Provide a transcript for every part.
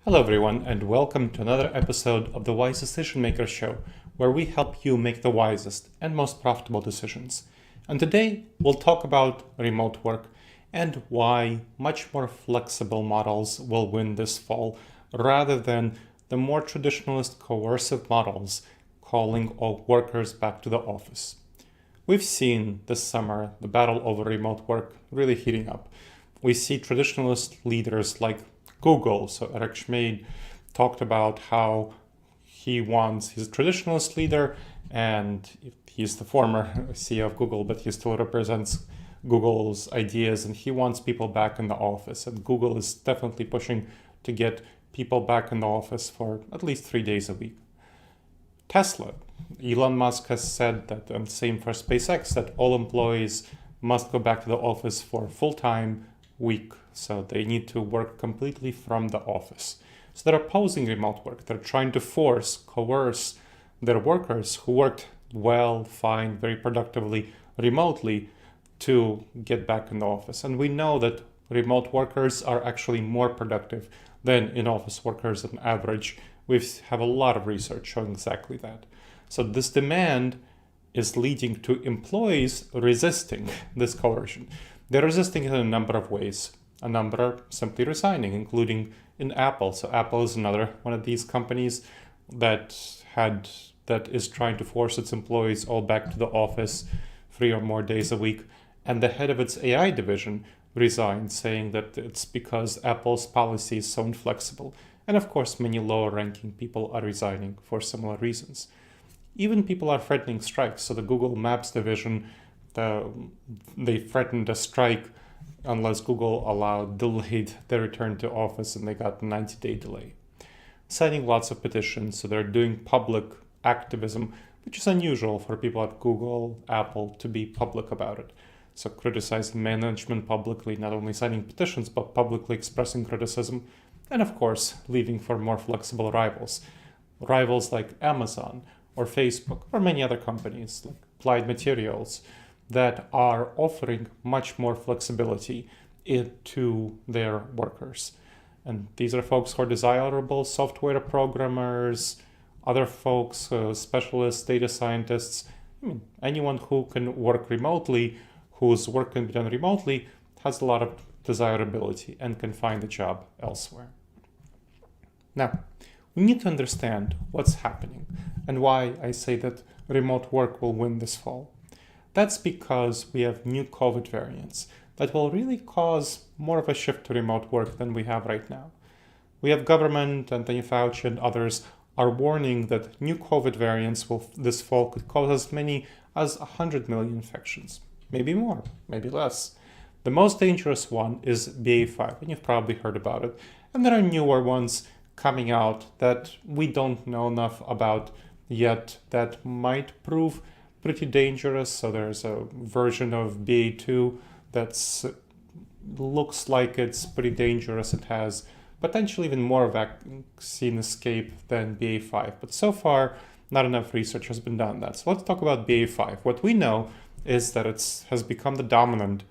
Hello everyone, and welcome to another episode of the Wise Decision Maker Show, where we help you make the wisest and most profitable decisions. And today we'll talk about remote work and why much more flexible models will win this fall rather than the more traditionalist coercive models calling all workers back to the office. We've seen this summer the battle over remote work really heating up. We see traditionalist leaders like Google. So Eric Schmid talked about how he's a traditionalist leader, and he's the former CEO of Google, but he still represents Google's ideas, and he wants people back in the office. And Google is definitely pushing to get people back in the office for at least 3 days a week. Tesla, Elon Musk has said that, and same for SpaceX, that all employees must go back to the office for full-time week. So they need to work completely from the office. So they're opposing remote work. They're trying to coerce their workers who worked well, fine, very productively remotely to get back in the office. And we know that remote workers are actually more productive than in-office workers on average. We have a lot of research showing exactly that. So this demand is leading to employees resisting this coercion. They're resisting it in a number of ways. A number are simply resigning, including in Apple. So Apple is another one of these companies that is trying to force its employees all back to the office 3 or more days a week. And the head of its AI division resigned, saying that it's because Apple's policy is so inflexible. And of course, many lower-ranking people are resigning for similar reasons. Even people are threatening strikes. So the Google Maps division, they threatened a strike unless Google delayed their return to office, and they got a 90-day delay. Signing lots of petitions, so they're doing public activism, which is unusual for people at Google, Apple to be public about it. So criticizing management publicly, not only signing petitions, but publicly expressing criticism, and of course, leaving for more flexible rivals. Rivals like Amazon or Facebook or many other companies like Applied Materials that are offering much more flexibility to their workers. And these are folks who are desirable: software programmers, other folks, specialists, data scientists. Anyone who can work remotely, whose work can be done remotely, has a lot of desirability and can find a job elsewhere. Now, we need to understand what's happening and why I say that remote work will win this fall. That's because we have new COVID variants that will really cause more of a shift to remote work than we have right now. We have government, Anthony Fauci and others are warning that new COVID variants this fall could cause as many as 100 million infections. Maybe more, maybe less. The most dangerous one is BA5, and you've probably heard about it. And there are newer ones coming out that we don't know enough about yet that might prove pretty dangerous. So there's a version of BA2 that looks like it's pretty dangerous. It has potentially even more vaccine escape than BA5. But so far, not enough research has been done on that. So let's talk about BA5. What we know is that it has become the dominant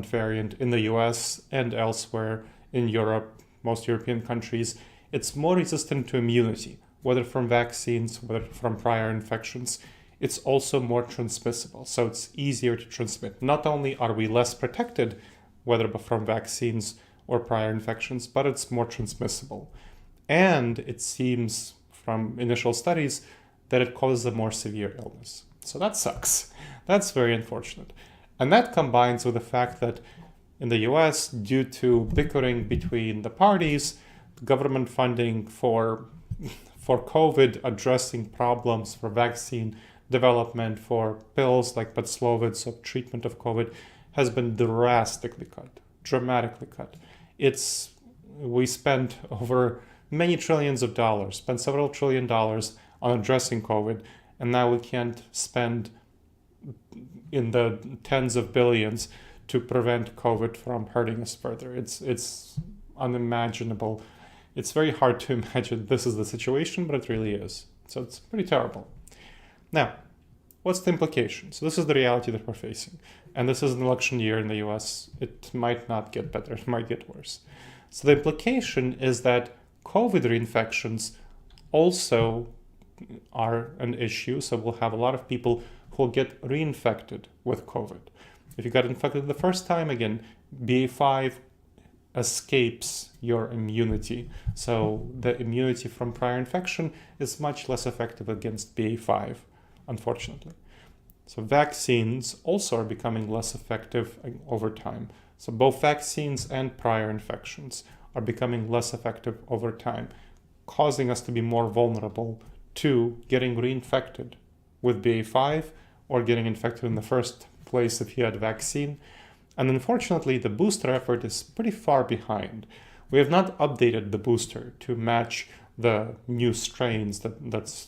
variant in the US and elsewhere in Europe, most European countries. It's more resistant to immunity, whether from vaccines, whether from prior infections. It's also more transmissible, so it's easier to transmit. Not only are we less protected, whether from vaccines or prior infections, but it's more transmissible. And it seems from initial studies that it causes a more severe illness. So that sucks. That's very unfortunate. And that combines with the fact that in the US, due to bickering between the parties, government funding for COVID, addressing problems for vaccine development, for pills like Paxlovid, so treatment of COVID, has been dramatically cut. We spent over many trillions of dollars, spent several $1 trillion on addressing COVID, and now we can't spend in the tens of billions to prevent COVID from hurting us further. It's unimaginable. It's very hard to imagine this is the situation, but it really is. So it's pretty terrible. Now, what's the implication? So this is the reality that we're facing. And this is an election year in the US. It might not get better, it might get worse. So the implication is that COVID reinfections also are an issue. So we'll have a lot of people who will get reinfected with COVID. If you got infected the first time, again, BA5 escapes your immunity. So the immunity from prior infection is much less effective against BA5, unfortunately. So vaccines also are becoming less effective over time. So both vaccines and prior infections are becoming less effective over time, causing us to be more vulnerable to getting reinfected with BA5 or getting infected in the first place if you had a vaccine. And unfortunately, the booster effort is pretty far behind. We have not updated the booster to match the new strains that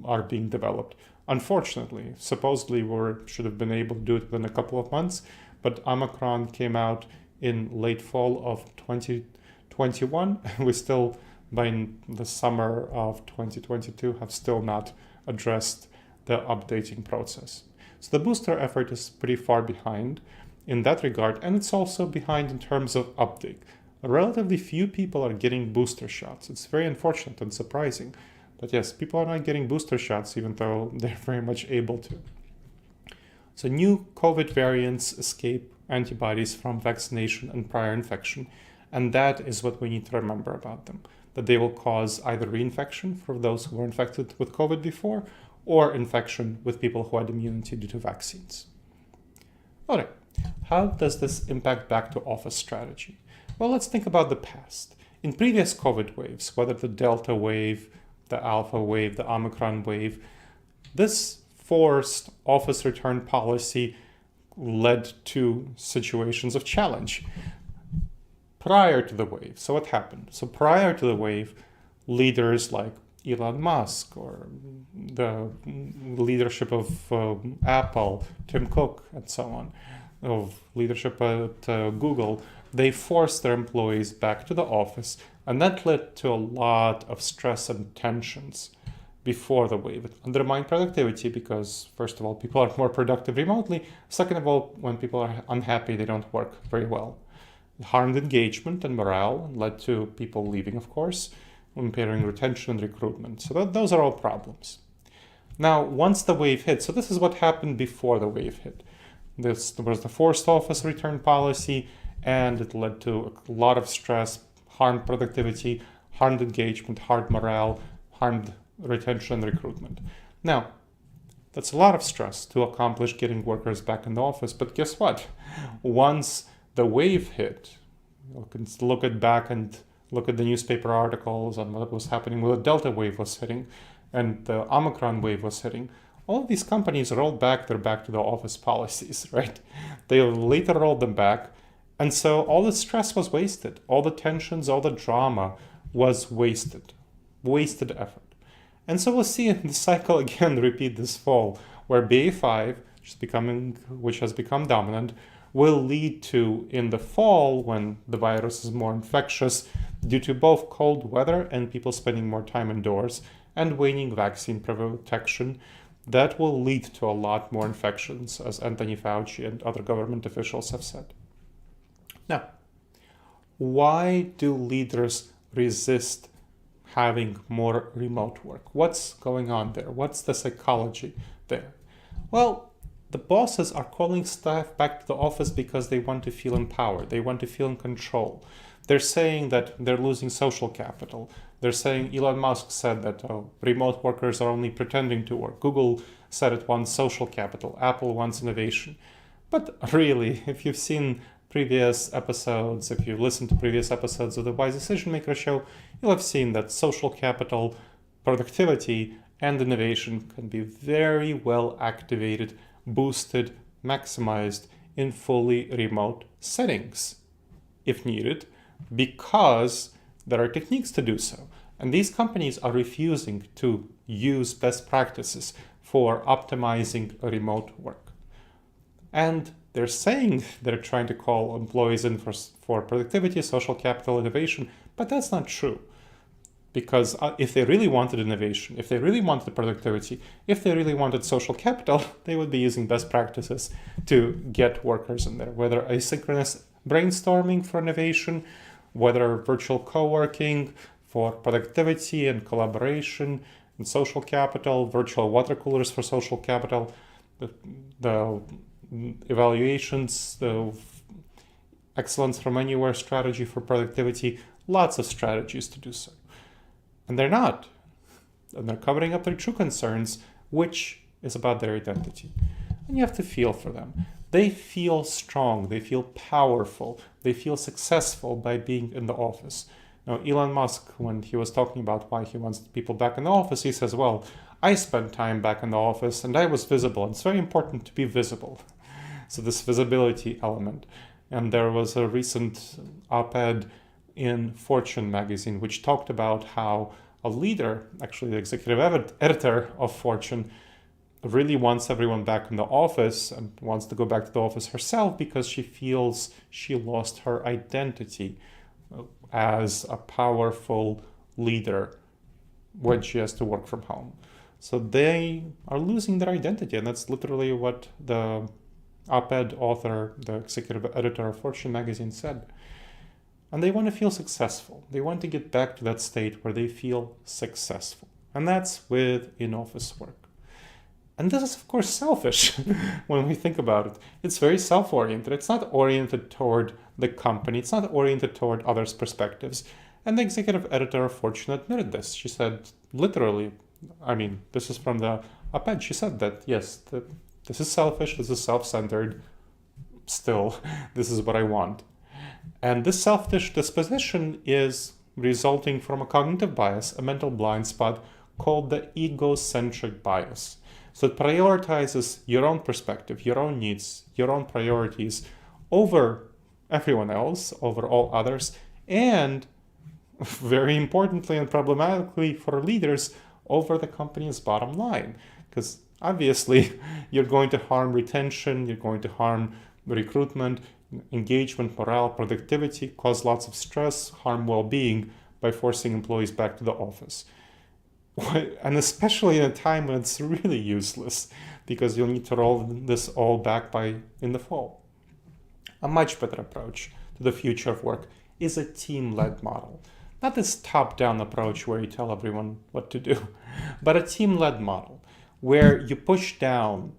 are being developed. Unfortunately, supposedly we should have been able to do it within a couple of months, but Omicron came out in late fall of 2021, and we still, by the summer of 2022, have still not addressed the updating process. So the booster effort is pretty far behind in that regard, and it's also behind in terms of uptake. Relatively few people are getting booster shots. It's very unfortunate and surprising. But yes, people are not getting booster shots even though they're very much able to. So new COVID variants escape antibodies from vaccination and prior infection, and that is what we need to remember about them, that they will cause either reinfection for those who were infected with COVID before, or infection with people who had immunity due to vaccines. All right, how does this impact back to office strategy? Well, let's think about the past. In previous COVID waves, whether the Delta wave, the Alpha wave, the Omicron wave, this forced office return policy led to situations of challenge prior to the wave. So what happened? So prior to the wave, leaders like Elon Musk or the leadership of Apple, Tim Cook, and so on, of leadership at Google, they forced their employees back to the office, and that led to a lot of stress and tensions before the wave. It undermined productivity because, first of all, people are more productive remotely. Second of all, when people are unhappy, they don't work very well. It harmed engagement and morale and led to people leaving, of course, impairing retention and recruitment. So those are all problems. Now, once the wave hit, so this is what happened before the wave hit. There was the forced office return policy, and it led to a lot of stress, harmed productivity, harmed engagement, harmed morale, harmed retention and recruitment. Now, that's a lot of stress to accomplish getting workers back in the office, but guess what? Once the wave hit, you can look at back and look at the newspaper articles on what was happening when the Delta wave was hitting and the Omicron wave was hitting. All of these companies rolled back their back to the office policies, right? They later rolled them back. And so all the stress was wasted. All the tensions, all the drama was wasted effort. And so we'll see the cycle again repeat this fall, where BA5, which has become dominant, will lead to, in the fall, when the virus is more infectious, due to both cold weather and people spending more time indoors and waning vaccine protection, that will lead to a lot more infections, as Anthony Fauci and other government officials have said. Now, why do leaders resist having more remote work? What's going on there? What's the psychology there? Well, the bosses are calling staff back to the office because they want to feel empowered. They want to feel in control. They're saying that they're losing social capital. They're saying, Elon Musk said that remote workers are only pretending to work. Google said it wants social capital. Apple wants innovation. But really, if you've seen previous episodes, if you listen to previous episodes of the Wise Decision Maker Show, you'll have seen that social capital, productivity, and innovation can be very well activated, boosted, maximized in fully remote settings, if needed, because there are techniques to do so. And these companies are refusing to use best practices for optimizing remote work. And they're saying they're trying to call employees in for productivity, social capital, innovation, but that's not true. Because if they really wanted innovation, if they really wanted productivity, if they really wanted social capital, they would be using best practices to get workers in there, whether asynchronous brainstorming for innovation, whether virtual co-working for productivity and collaboration and social capital, virtual water coolers for social capital, the evaluations, the excellence from anywhere strategy for productivity, lots of strategies to do so. And they're not. And they're covering up their true concerns, which is about their identity. And you have to feel for them. They feel strong, they feel powerful, they feel successful by being in the office. Now, Elon Musk, when he was talking about why he wants people back in the office, he says, well, I spent time back in the office and I was visible. It's very important to be visible. So this visibility element. And there was a recent op-ed in Fortune magazine, which talked about how a leader, actually the executive editor of Fortune, really wants everyone back in the office and wants to go back to the office herself because she feels she lost her identity as a powerful leader when she has to work from home. So they are losing their identity, and that's literally what the op-ed author, the executive editor of Fortune magazine said. And they want to feel successful. They want to get back to that state where they feel successful. And that's with in-office work. And this is, of course, selfish when we think about it. It's very self-oriented. It's not oriented toward the company. It's not oriented toward others' perspectives. And the executive editor of Fortune admitted this. She said, literally, this is from the op-ed. She said that, yes, this is selfish, this is self-centered. Still, this is what I want. And this selfish disposition is resulting from a cognitive bias, a mental blind spot called the egocentric bias. So it prioritizes your own perspective, your own needs, your own priorities over everyone else, over all others, and very importantly and problematically for leaders, over the company's bottom line. Because obviously you're going to harm retention, you're going to harm recruitment, engagement, morale, productivity, cause lots of stress, harm well-being by forcing employees back to the office. And especially in a time when it's really useless, because you'll need to roll this all back in the fall. A much better approach to the future of work is a team-led model. Not this top-down approach where you tell everyone what to do, but a team-led model where you push down,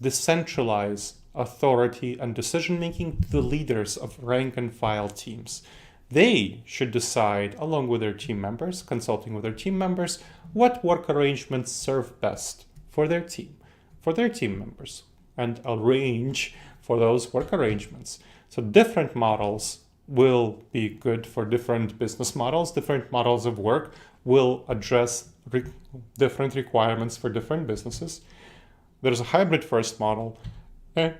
decentralize authority and decision-making to the leaders of rank-and-file teams. They should decide, along with their team members, consulting with their team members, what work arrangements serve best for their team members, and arrange for those work arrangements. So different models will be good for different business models. Different models of work will address different requirements for different businesses. There's a hybrid first model, and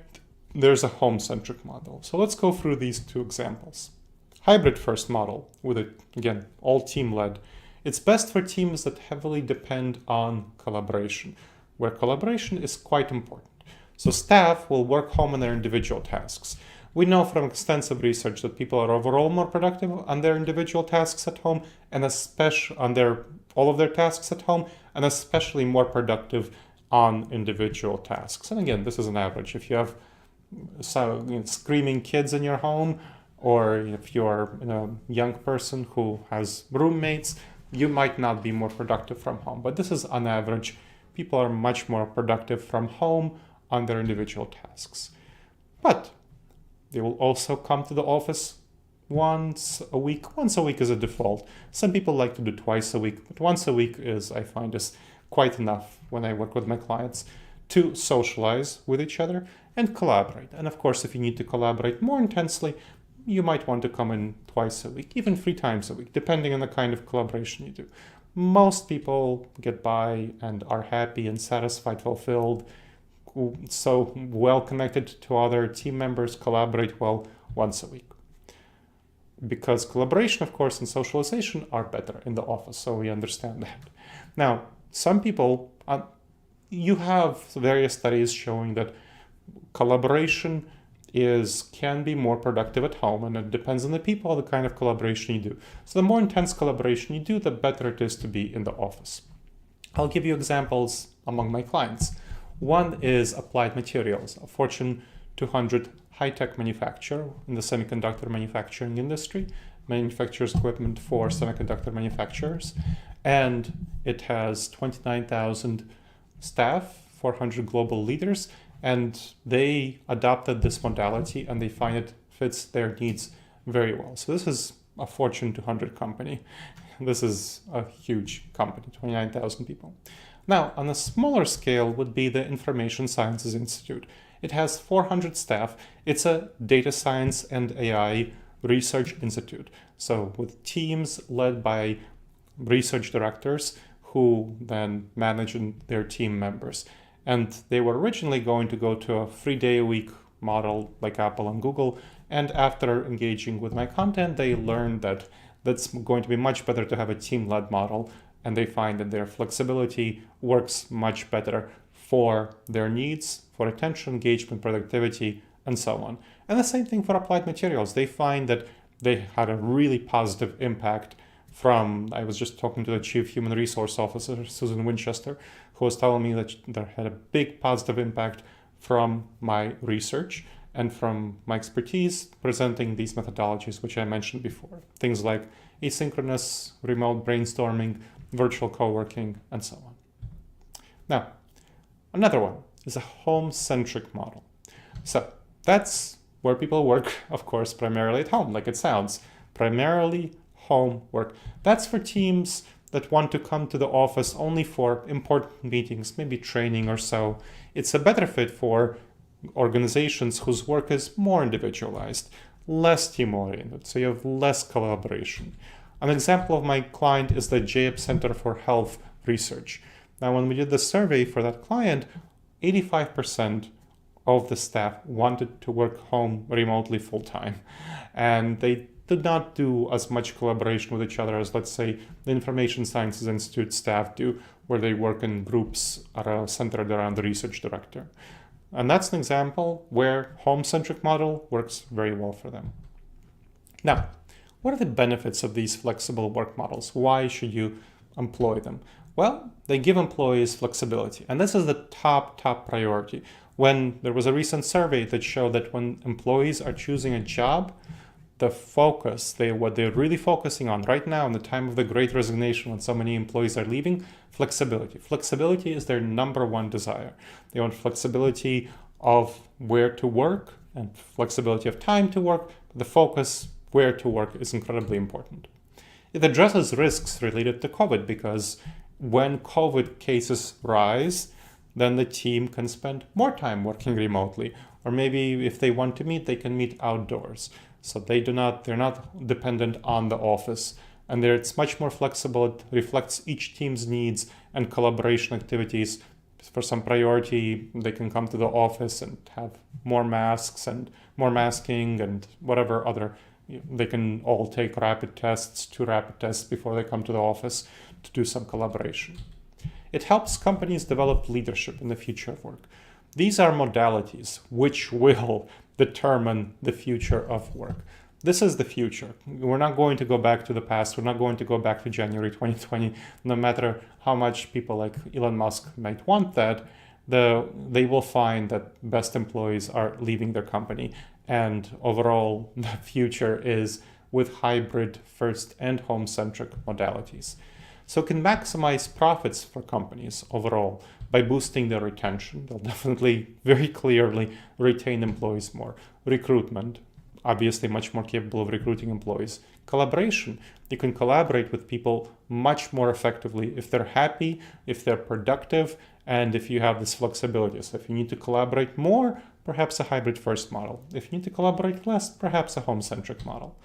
there's a home-centric model. So let's go through these two examples. Hybrid first model, with it, again, all team-led. It's best for teams that heavily depend on collaboration, where collaboration is quite important. So staff will work home on their individual tasks. We know from extensive research that people are overall more productive on their individual tasks at home, and especially on all of their tasks at home, and especially more productive on individual tasks. And again, this is an average. If you have screaming kids in your home, or if you're a young person who has roommates, you might not be more productive from home. But this is on average. People are much more productive from home on their individual tasks. But they will also come to the office once a week. Once a week is a default. Some people like to do twice a week, but once a week I find is quite enough when I work with my clients to socialize with each other and collaborate. And of course, if you need to collaborate more intensely, you might want to come in twice a week, even 3 times a week, depending on the kind of collaboration you do. Most people get by and are happy and satisfied, fulfilled, so well connected to other team members, collaborate well once a week. Because collaboration, of course, and socialization are better in the office, so we understand that. Now, some people, you have various studies showing that collaboration can be more productive at home, and it depends on the people, the kind of collaboration you do. So the more intense collaboration you do, the better it is to be in the office. I'll give you examples among my clients. One is Applied Materials, a Fortune 200 high-tech manufacturer in the semiconductor manufacturing industry. manufactures equipment for semiconductor manufacturers, and it has 29,000 staff, 400 global leaders, and they adopted this modality and they find it fits their needs very well. So this is a Fortune 200 company. This is a huge company, 29,000 people. Now, on a smaller scale would be the Information Sciences Institute. It has 400 staff. It's a data science and AI research institute. So with teams led by research directors who then manage their team members. And they were originally going to go to a 3-day-a-week model like Apple and Google. And after engaging with my content, they learned that that's going to be much better to have a team-led model. And they find that their flexibility works much better for their needs, for attention, engagement, productivity, and so on. And the same thing for applied materials. They find that they had a really positive impact from, I was just talking to the Chief Human Resource Officer, Susan Winchester, who was telling me that there had a big positive impact from my research and from my expertise presenting these methodologies, which I mentioned before. Things like asynchronous, remote brainstorming, virtual co-working, and so on. Now, another one is a home-centric model. So that's where people work, of course, primarily at home, like it sounds, primarily home work. That's for teams that want to come to the office only for important meetings, maybe training or so. It's a better fit for organizations whose work is more individualized, less team-oriented, so you have less collaboration. An example of my client is the JAP Center for Health Research. Now, when we did the survey for that client, 85% of the staff wanted to work home remotely full-time. And they did not do as much collaboration with each other as, let's say, the Information Sciences Institute staff do, where they work in groups centered around the research director. And that's an example where home-centric model works very well for them. Now, what are the benefits of these flexible work models? Why should you employ them? Well, they give employees flexibility, and this is the top priority. When there was a recent survey that showed that when employees are choosing a job, the focus, what they're really focusing on right now in the time of the Great Resignation when so many employees are leaving, flexibility. Flexibility is their number one desire. They want flexibility of where to work and flexibility of time to work. The focus where to work is incredibly important. It addresses risks related to COVID because when COVID cases rise, then the team can spend more time working remotely. Or maybe if they want to meet, they can meet outdoors. So they're not dependent on the office. And it's much more flexible. It reflects each team's needs and collaboration activities. For some priority, they can come to the office and have more masks and more masking and whatever other. They can all take two rapid tests before they come to the office to do some collaboration. It helps companies develop leadership in the future of work. These are modalities which will determine the future of work. This is the future. We're not going to go back to the past. We're not going to go back to January 2020, no matter how much people like Elon Musk might want that. They will find that best employees are leaving their company. And overall, the future is with hybrid first and home-centric modalities. So it can maximize profits for companies overall by boosting their retention. They'll definitely very clearly retain employees more. Recruitment, obviously much more capable of recruiting employees. Collaboration, you can collaborate with people much more effectively if they're happy, if they're productive, and if you have this flexibility. So if you need to collaborate more, perhaps a hybrid first model. If you need to collaborate less, perhaps a home-centric model.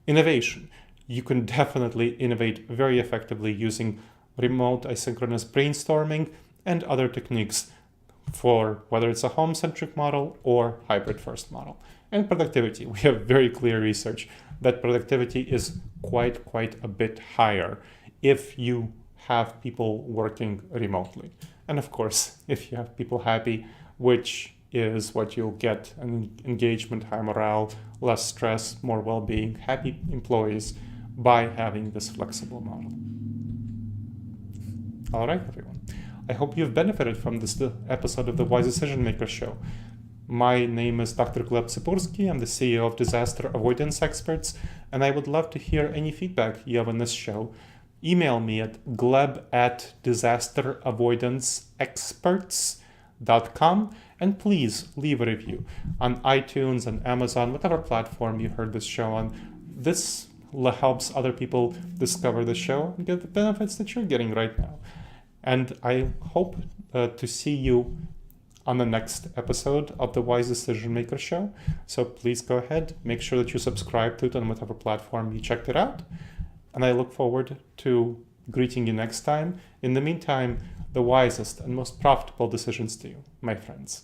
Innovation, you can definitely innovate very effectively using remote asynchronous brainstorming and other techniques for whether it's a home-centric model or hybrid first model. And productivity, we have very clear research that productivity is quite a bit higher if you have people working remotely. And of course, if you have people happy, which is what you'll get: an engagement, high morale, less stress, more well-being, happy employees by having this flexible model. All right, everyone. I hope you've benefited from this episode of the Wise Decision Maker Show. My name is Dr. Gleb Tsipursky. I'm the CEO of Disaster Avoidance Experts, and I would love to hear any feedback you have on this show. Email me at gleb@disasteravoidanceexperts.com, and please leave a review on iTunes and Amazon, whatever platform you heard this show on. This helps other people discover the show and get the benefits that you're getting right now. And I hope to see you on the next episode of the Wise Decision Maker Show. So please go ahead, make sure that you subscribe to it on whatever platform you checked it out. And I look forward to greeting you next time. In the meantime, the wisest and most profitable decisions to you, my friends.